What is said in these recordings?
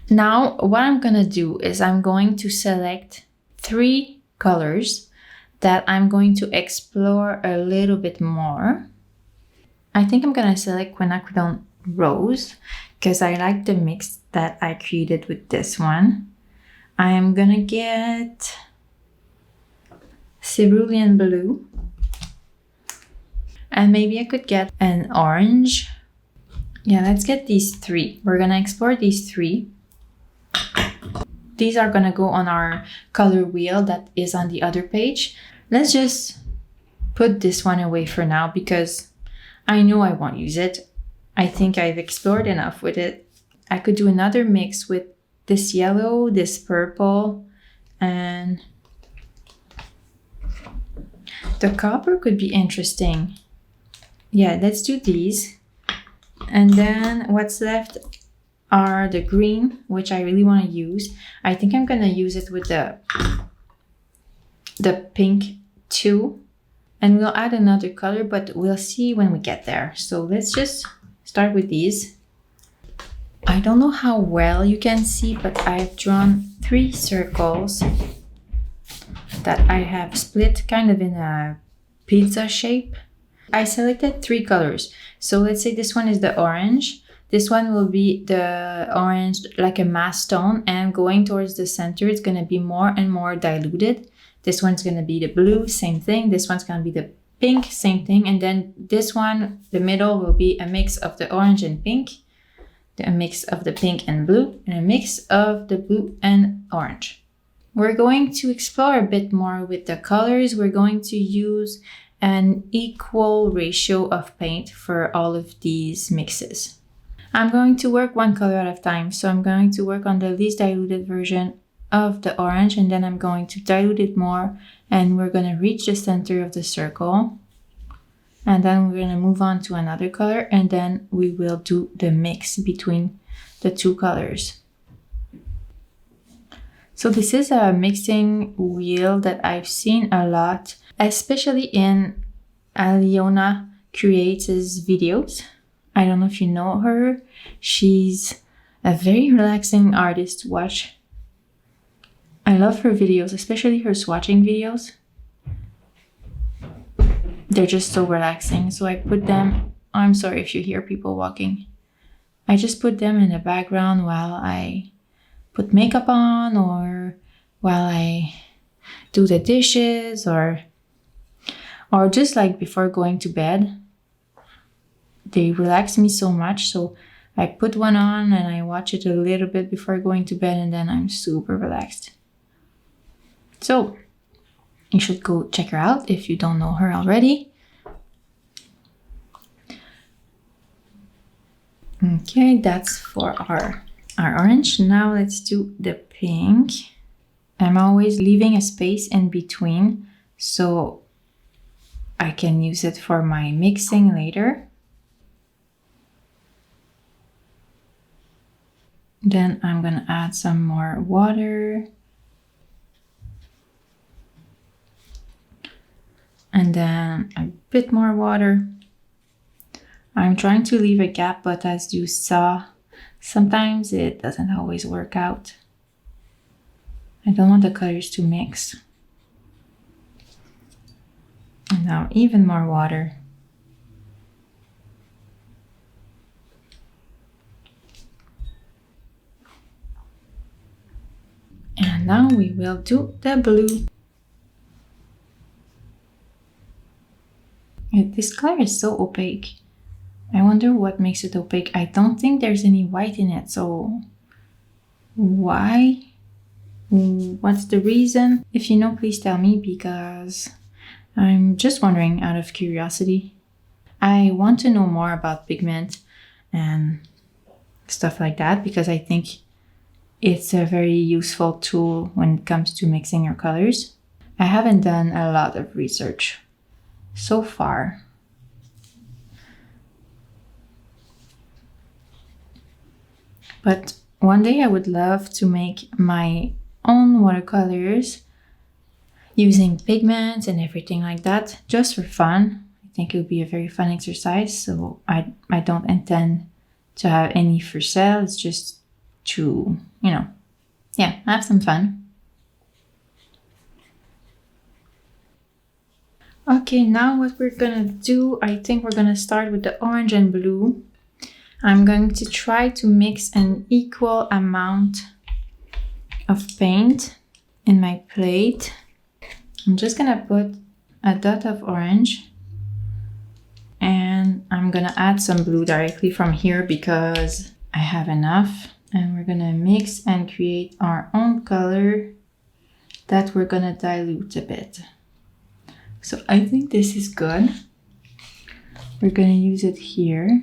Now, what I'm gonna do is I'm going to select 3 colors that I'm going to explore a little bit more. I think I'm gonna select Quinacridone Rose because I like the mix that I created with this one. I am gonna get Cerulean Blue. And maybe I could get an orange. Yeah, let's get these 3. We're gonna explore these 3. These are gonna go on our color wheel that is on the other page. Let's just put this one away for now because I know I won't use it. I think I've explored enough with it. I could do another mix with this yellow, this purple, and the copper could be interesting. Yeah, let's do these. And then what's left are the green, which I really want to use. I think I'm gonna use it with the pink too. And we'll add another color, but we'll see when we get there. So let's just start with these. I don't know how well you can see, but I've drawn 3 circles that I have split kind of in a pizza shape. I selected 3 colors. So let's say this one is the orange. This one will be the orange, like a mass tone, and going towards the center, it's gonna be more and more diluted. This one's gonna be the blue, same thing. This one's gonna be the pink, same thing. And then this one, the middle, will be a mix of the orange and pink, a mix of the pink and blue, and a mix of the blue and orange. We're going to explore a bit more with the colors. We're going to use an equal ratio of paint for all of these mixes. I'm going to work 1 color at a time. So I'm going to work on the least diluted version of the orange, and then I'm going to dilute it more, and we're going to reach the center of the circle. And then we're going to move on to another color, and then we will do the mix between the 2 colors. So this is a mixing wheel that I've seen a lot, especially in Aliona Creates' videos. I don't know if you know her. She's a very relaxing artist to watch. I love her videos, especially her swatching videos. They're just so relaxing. So I put them, I'm sorry if you hear people walking. I just put them in the background while I put makeup on, or while I do the dishes, or just like before going to bed. They relax me so much, so I put one on and I watch it a little bit before going to bed, and then I'm super relaxed. So you should go check her out if you don't know her already. Okay, that's for our orange. Now let's do the pink. I'm always leaving a space in between so I can use it for my mixing later. Then I'm gonna add some more water. And then a bit more water. I'm trying to leave a gap, but as you saw, sometimes it doesn't always work out. I don't want the colors to mix. And now even more water. And now we will do the blue. This color is so opaque. I wonder what makes it opaque. I don't think there's any white in it, so why? What's the reason? If you know, please tell me, because I'm just wondering out of curiosity. I want to know more about pigment and stuff like that, because I think it's a very useful tool when it comes to mixing your colors. I haven't done a lot of research so far. But one day I would love to make my own watercolors using pigments and everything like that, just for fun. I think it would be a very fun exercise. So I don't intend to have any for sale. It's just to, you know, yeah, have some fun. Okay, now what we're gonna do, I think we're gonna start with the orange and blue. I'm going to try to mix an equal amount of paint in my plate. I'm just gonna put a dot of orange and I'm gonna add some blue directly from here because I have enough. And we're gonna mix and create our own color that we're gonna dilute a bit. So I think this is good. We're gonna use it here.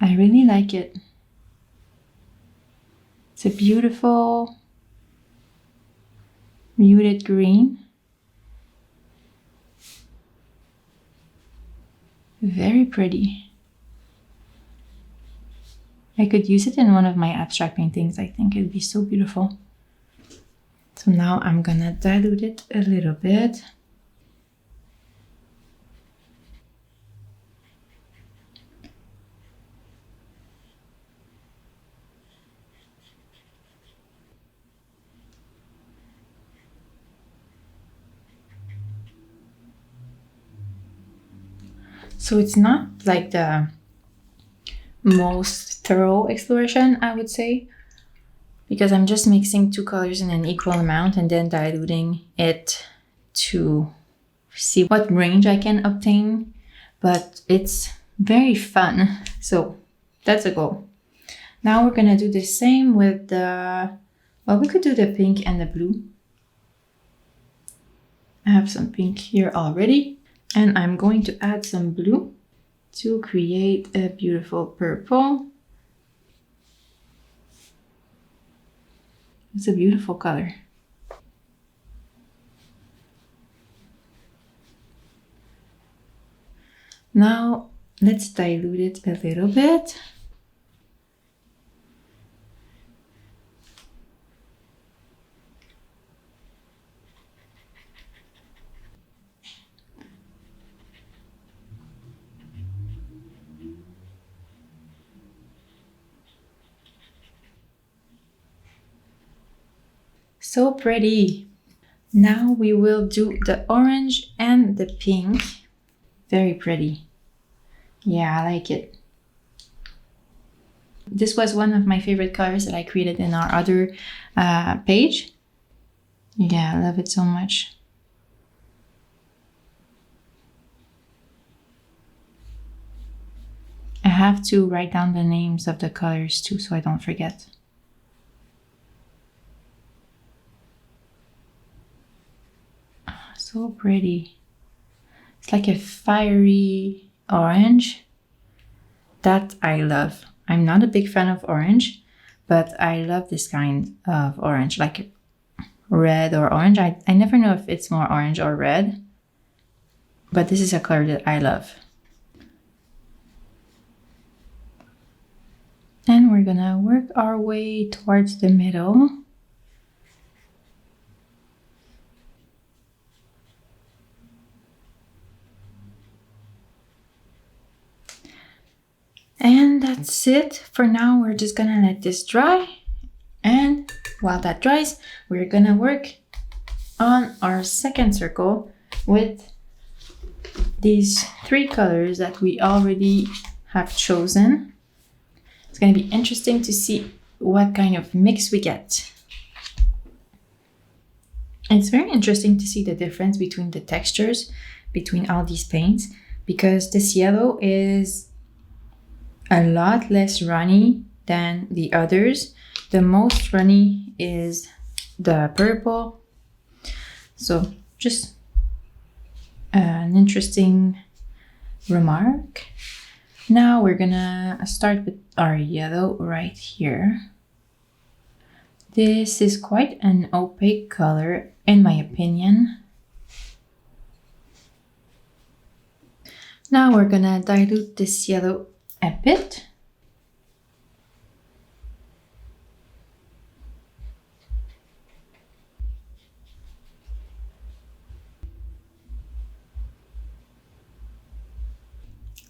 I really like it. It's a beautiful muted green. Very pretty. I could use it in one of my abstract paintings. I think it'd be so beautiful. So now I'm gonna dilute it a little bit. So it's not like the most thorough exploration, I would say, because I'm just mixing two colors in an equal amount and then diluting it to see what range I can obtain. But it's very fun. So that's a goal. Now we're gonna do the same with the, well, we could do the pink and the blue. I have some pink here already. And I'm going to add some blue to create a beautiful purple. It's a beautiful color. Now let's dilute it a little bit. So pretty. Now we will do the orange and the pink. Very pretty. Yeah, I like it. This was one of my favorite colors that I created in our other page. Yeah, I love it so much. I have to write down the names of the colors too, so I don't forget. So pretty. It's like a fiery orange that I love. I'm not a big fan of orange, but I love this kind of orange, like red or orange. I never know if it's more orange or red, but this is a color that I love. And we're gonna work our way towards the middle. And that's it for now. We're just gonna let this dry, and while that dries, we're gonna work on our second circle with these three colors that we already have chosen. It's gonna be interesting to see what kind of mix we get. It's very interesting to see the difference between the textures between all these paints, because this yellow is a lot less runny than the others. The most runny is the purple. So just an interesting remark. Now we're gonna start with our yellow right here. This is quite an opaque color in my opinion. Now we're gonna dilute this yellow a bit.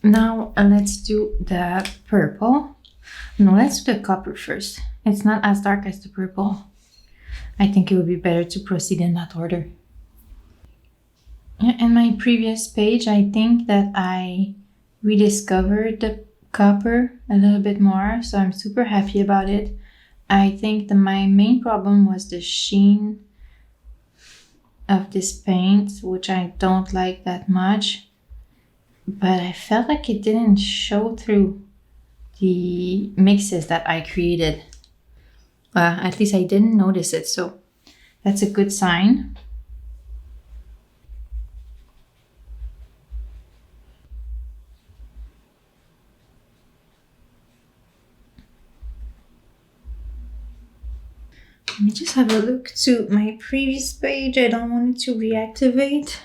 Now let's do the purple. No, let's do the copper first. It's not as dark as the purple. I think it would be better to proceed in that order. In my previous page, I think that I rediscovered the copper a little bit more, so I'm super happy about it. I think that my main problem was the sheen of this paint, which I don't like that much, but I felt like it didn't show through the mixes that I created. At least I didn't notice it, so that's a good sign. Let me just have a look to my previous page. I don't want it to reactivate.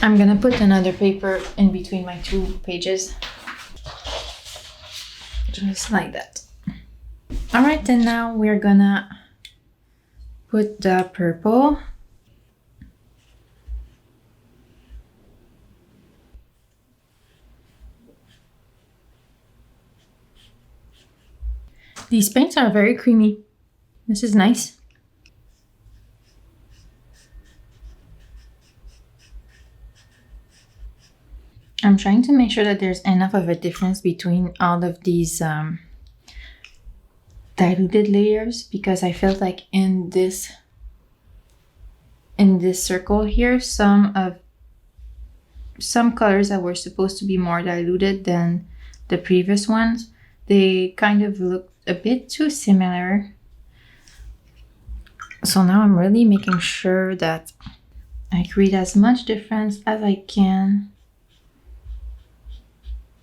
I'm gonna put another paper in between my two pages. Just like that. All right, and now we're gonna put the purple. These paints are very creamy. This is nice. I'm trying to make sure that there's enough of a difference between all of these diluted layers, because I felt like in this circle here, some colors that were supposed to be more diluted than the previous ones, they kind of looked a bit too similar. So now I'm really making sure that I create as much difference as I can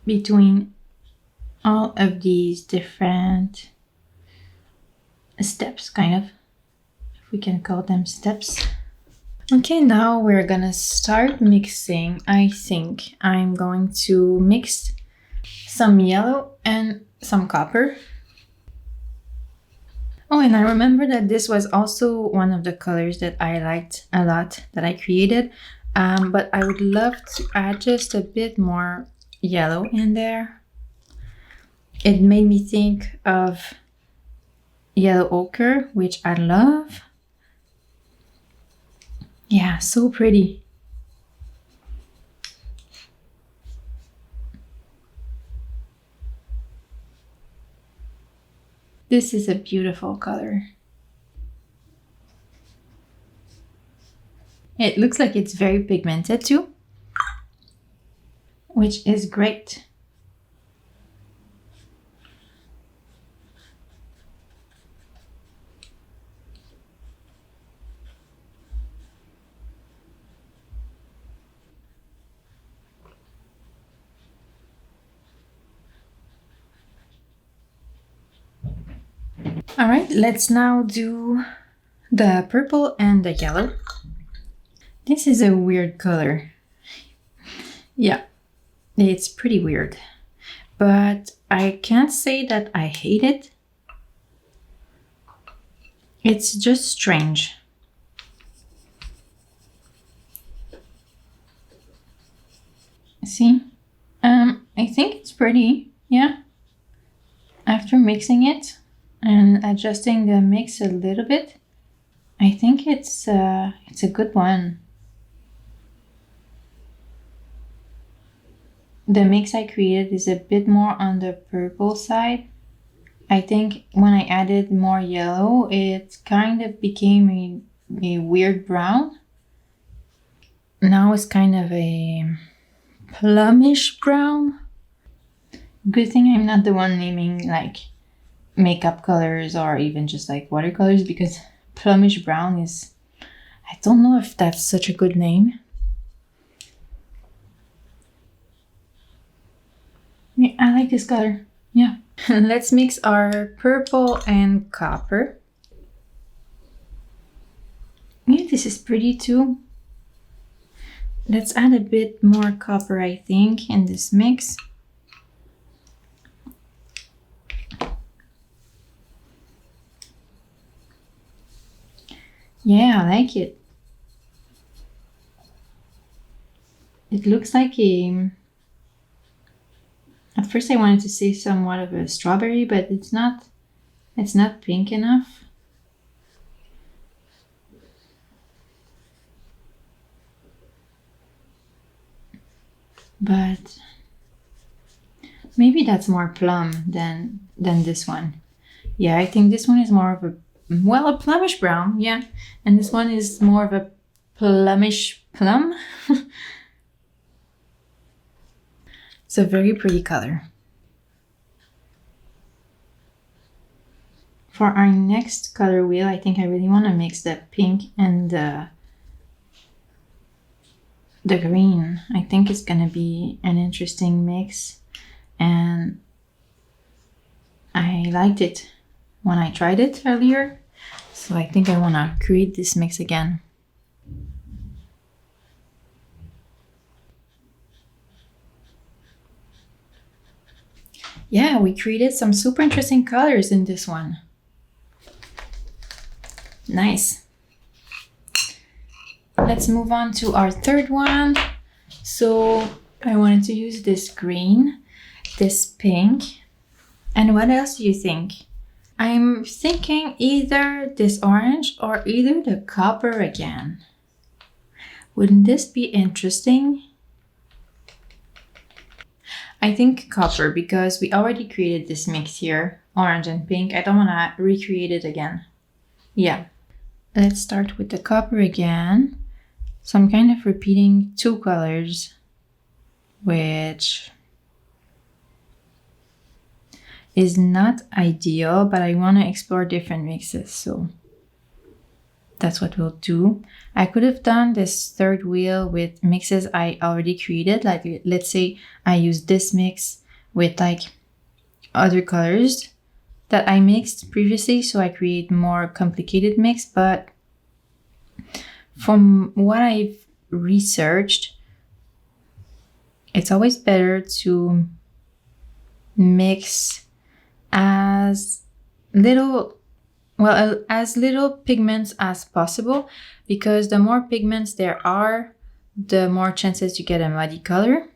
between all of these different steps, kind of, if we can call them steps. Okay, now we're gonna start mixing. I think I'm going to mix some yellow and some copper. Oh, and I remember that this was also one of the colors that I liked a lot that I created, but I would love to add just a bit more yellow in there. It made me think of yellow ochre, which I love. Yeah, so pretty. This is a beautiful color. It looks like it's very pigmented too, which is great. All right, let's now do the purple and the yellow. This is a weird color. Yeah, it's pretty weird, but I can't say that I hate it. It's just strange. See? I think it's pretty, yeah. After mixing it and adjusting the mix a little bit, I think it's a good one. The mix I created is a bit more on the purple side. I think when I added more yellow, it kind of became a weird brown. Now it's kind of a plumish brown. Good thing I'm not the one naming like makeup colors or even just like watercolors, because plumish brown is, I don't know if that's such a good name. Yeah, I like this color. Yeah. Let's mix our purple and copper. Yeah, this is pretty too. Let's add a bit more copper, I think, in this mix. Yeah, I like it. It looks like a first I wanted to say somewhat of a strawberry, but it's not pink enough. But maybe that's more plum than this one. Yeah, I think this one is more of a, well, a plumish brown, yeah. And this one is more of a plumish plum. It's a very pretty color. For our next color wheel, I think I really want to mix the pink and the green. I think it's gonna be an interesting mix, and I liked it when I tried it earlier, so I think I want to create this mix again. Yeah, we created some super interesting colors in this one. Nice. Let's move on to our third one. So I wanted to use this green, this pink, and what else do you think? I'm thinking either this orange or either the copper again. Wouldn't this be interesting? I think copper, because we already created this mix here, orange and pink. I don't want to recreate it again. Yeah. Let's start with the copper again. So I'm kind of repeating two colors, which is not ideal, but I want to explore different mixes, so that's what we'll do. I could have done this third wheel with mixes I already created, like let's say I use this mix with like other colors that I mixed previously, so I create more complicated mix. But from what I've researched, it's always better to mix as little pigments as possible, because the more pigments there are, the more chances you get a muddy color,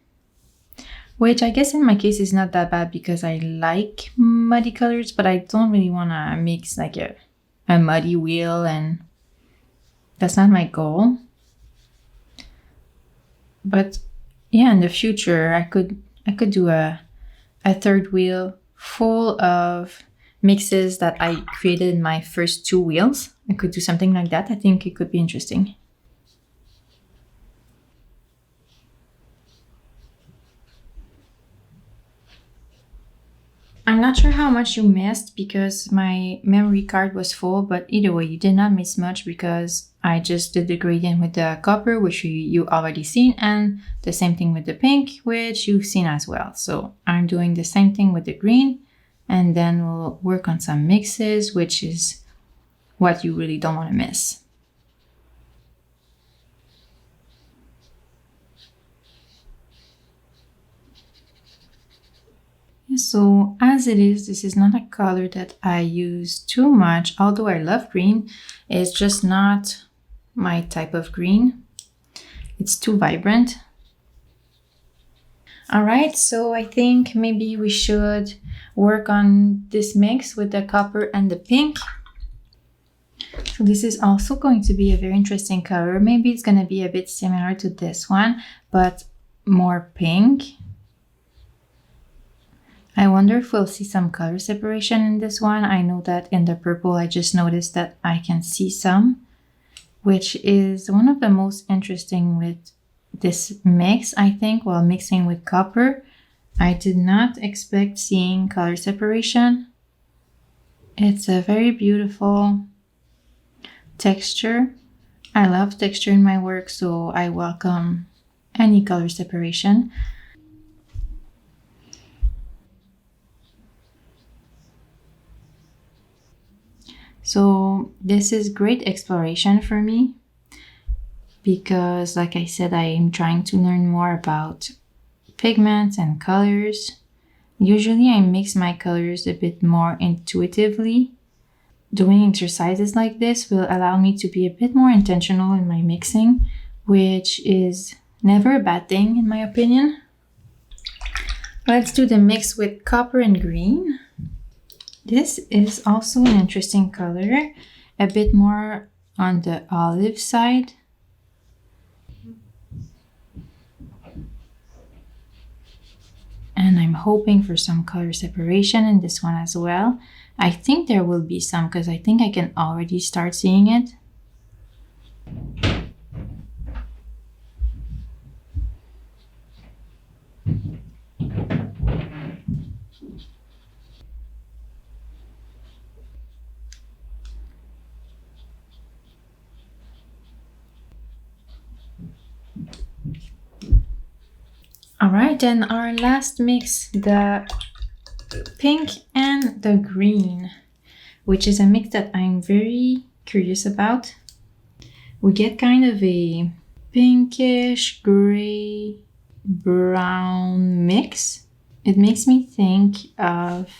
which I guess in my case is not that bad because I like muddy colors, but I don't really want to mix like a muddy wheel, and that's not my goal. But yeah, in the future I could do a third wheel full of mixes that I created in my first two wheels. I could do something like that. I think it could be interesting. I'm not sure how much you missed because my memory card was full, but either way, you did not miss much because I just did the gradient with the copper, which you already seen, and the same thing with the pink, which you've seen as well. So I'm doing the same thing with the green, and then we'll work on some mixes, which is what you really don't want to miss. So as it is, this is not a color that I use too much, although I love green. It's just not my type of green. It's too vibrant. All right, so I think maybe we should work on this mix with the copper and the pink. So this is also going to be a very interesting color. Maybe it's going to be a bit similar to this one, but more pink. I wonder if we'll see some color separation in this one. I know that in the purple, I just noticed that I can see some, which is one of the most interesting with this mix, I think, while mixing with copper. I did not expect seeing color separation. It's a very beautiful texture. I love texture in my work, so I welcome any color separation. So this is great exploration for me because, like I said, I am trying to learn more about pigments and colors. Usually I mix my colors a bit more intuitively. Doing exercises like this will allow me to be a bit more intentional in my mixing, which is never a bad thing in my opinion. Let's do the mix with copper and green. This is also an interesting color, a bit more on the olive side. And I'm hoping for some color separation in this one as well. I think there will be some because I think I can already start seeing it. All right, then our last mix, the pink and the green, which is a mix that I'm very curious about. We get kind of a pinkish gray brown mix. It makes me think of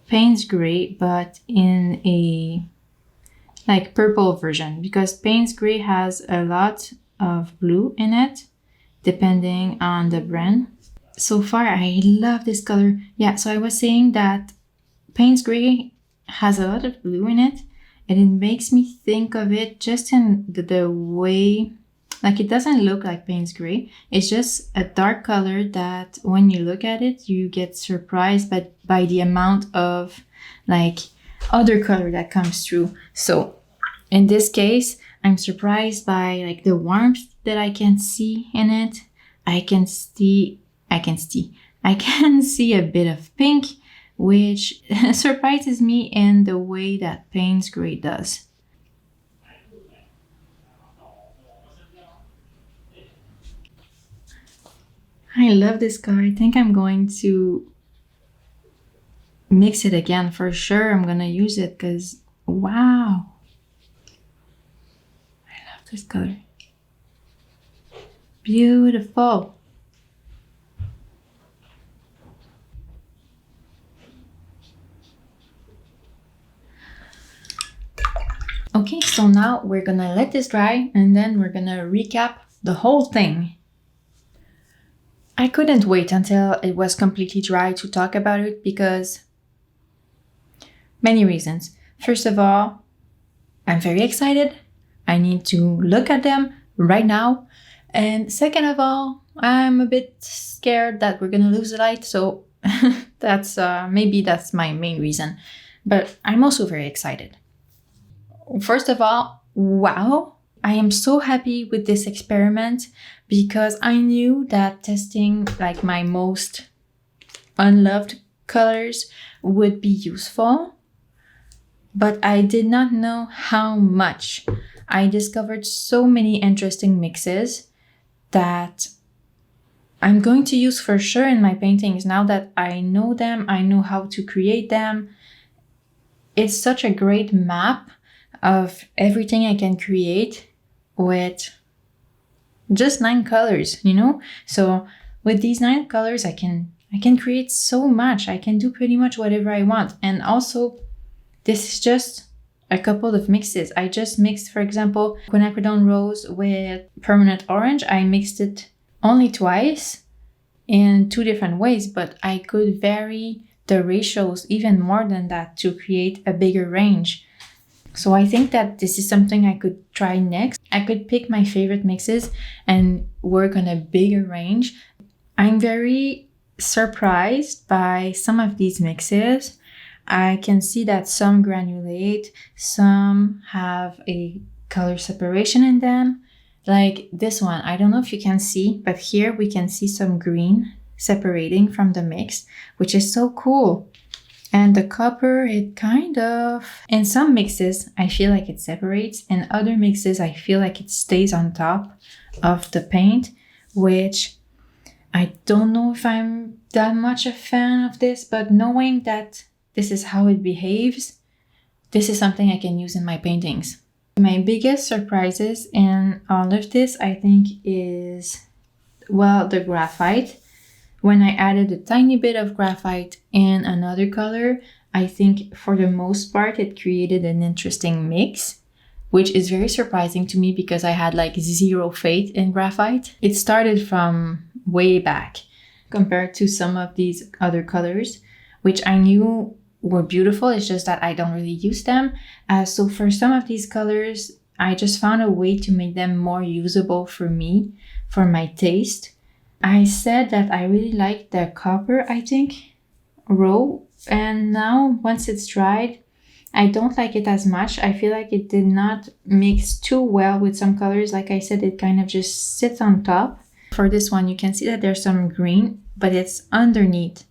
Payne's gray, but in a like purple version, because Payne's gray has a lot of blue in it depending on the brand. So far, I love this color. Yeah, so I was saying that Payne's gray has a lot of blue in it, and it makes me think of it just in the way, like it doesn't look like Payne's gray. It's just a dark color that when you look at it, you get surprised by the amount of like other color that comes through. So in this case, I'm surprised by like the warmth that I can see in it. I can see a bit of pink, which surprises me in the way that Payne's gray does. I love this color. I think I'm going to mix it again for sure. I'm gonna use it because wow, I love this color. Beautiful. Okay, so now we're gonna let this dry and then we're gonna recap the whole thing. I couldn't wait until it was completely dry to talk about it because many reasons. First of all, I'm very excited. I need to look at them right now. And second of all, I'm a bit scared that we're gonna lose the light. So that's maybe that's my main reason. But I'm also very excited. First of all, wow, I am so happy with this experiment because I knew that testing like my most unloved colors would be useful, but I did not know how much. I discovered so many interesting mixes that I'm going to use for sure in my paintings now that I know them, I know how to create them. It's such a great map of everything I can create with just 9 colors, you know? So with these 9 colors, I can create so much. I can do pretty much whatever I want. And also, this is just a couple of mixes. I just mixed, for example, quinacridone rose with permanent orange. I mixed it only twice in 2 different ways, but I could vary the ratios even more than that to create a bigger range. So I think that this is something I could try next. I could pick my favorite mixes and work on a bigger range. I'm very surprised by some of these mixes. I can see that some granulate, some have a color separation in them. Like this one, I don't know if you can see, but here we can see some green separating from the mix, which is so cool. And the copper, it kind of, in some mixes, I feel like it separates. In other mixes, I feel like it stays on top of the paint, which I don't know if I'm that much a fan of this, but knowing that this is how it behaves, this is something I can use in my paintings. My biggest surprises in all of this, I think, is, well, the graphite. When I added a tiny bit of graphite in another color, I think for the most part, it created an interesting mix, which is very surprising to me because I had like zero faith in graphite. It started from way back, compared to some of these other colors, which I knew were beautiful. It's just that I don't really use them. So for some of these colors, I just found a way to make them more usable for me, for my taste. I said that I really like the copper, I think, row. And now once it's dried, I don't like it as much. I feel like it did not mix too well with some colors. Like I said, it kind of just sits on top. For this one, you can see that there's some green, but it's underneath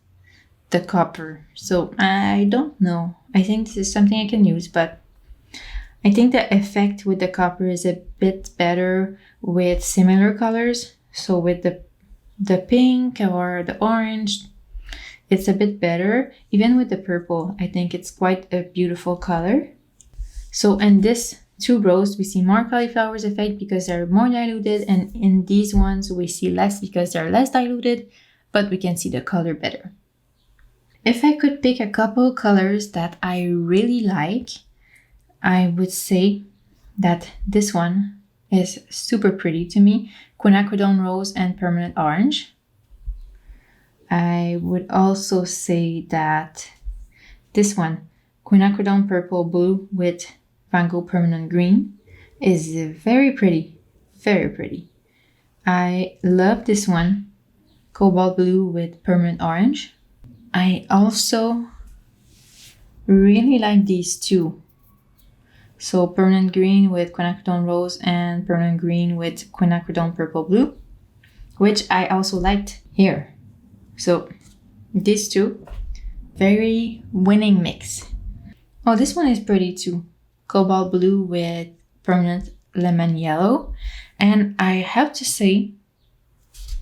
the copper. So I don't know. I think this is something I can use, but I think the effect with the copper is a bit better with similar colors. So with the pink or the orange, it's a bit better. Even with the purple, I think it's quite a beautiful color. So in this two rows, we see more cauliflowers effect because they're more diluted, and in these ones, we see less because they're less diluted, but we can see the color better. If I could pick a couple colors that I really like, I would say that this one is super pretty to me. Quinacridone Rose and Permanent Orange. I would also say that this one, Quinacridone Purple Blue with Van Gogh Permanent Green, is very pretty, very pretty. I love this one, Cobalt Blue with Permanent Orange. I also really like these two. So Permanent Green with Quinacridone Rose and Permanent Green with Quinacridone Purple Blue, which I also liked here. So these two, very winning mix. Oh, this one is pretty too. Cobalt Blue with Permanent Lemon Yellow. And I have to say,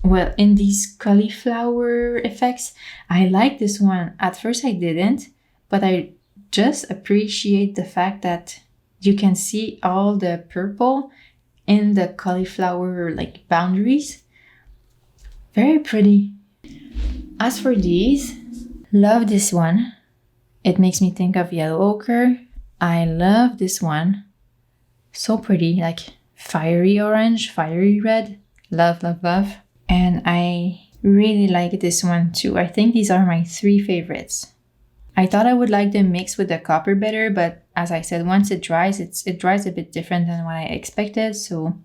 well, in these cauliflower effects, I like this one. At first I didn't, but I just appreciate the fact that you can see all the purple in the cauliflower like boundaries. Very pretty. As for these, love this one. It makes me think of yellow ochre. I love this one. So pretty, like fiery orange, fiery red. Love, love, love. And I really like this one too. I think these are my three favorites. I thought I would like the mix with the copper better, but as I said, once it dries, it dries a bit different than what I expected. So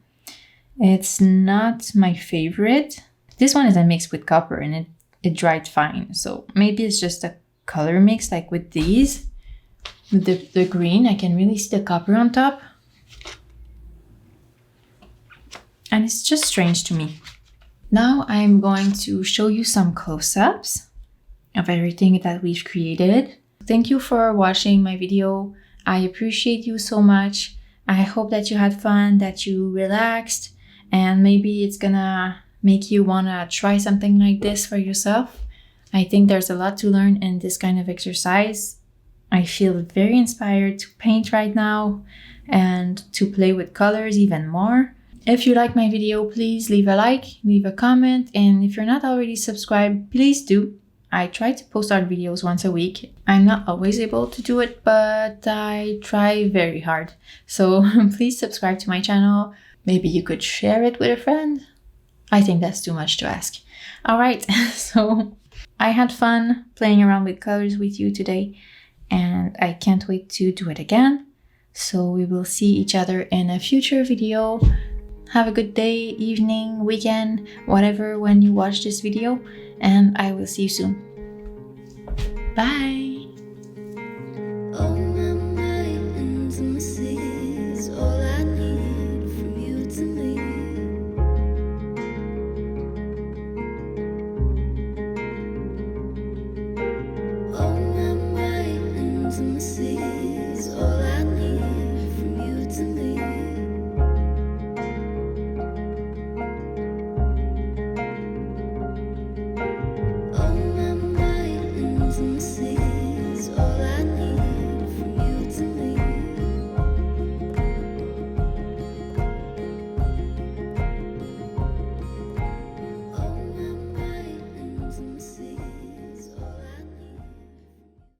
it's not my favorite. This one is a mix with copper and it dried fine. So maybe it's just a color mix like with these. With the green, I can really see the copper on top. And it's just strange to me. Now I'm going to show you some close-ups of everything that we've created. Thank you for watching my video. I appreciate you so much. I hope that you had fun, that you relaxed, and maybe it's gonna make you wanna try something like this for yourself. I think there's a lot to learn in this kind of exercise. I feel very inspired to paint right now and to play with colors even more. If you like my video, please leave a like, leave a comment, and if you're not already subscribed, please do. I try to post art videos once a week. I'm not always able to do it, but I try very hard. So please subscribe to my channel. Maybe you could share it with a friend. I think that's too much to ask. All right, so I had fun playing around with colors with you today, and I can't wait to do it again. So we will see each other in a future video. Have a good day, evening, weekend, whatever when you watch this video, and I will see you soon. Bye!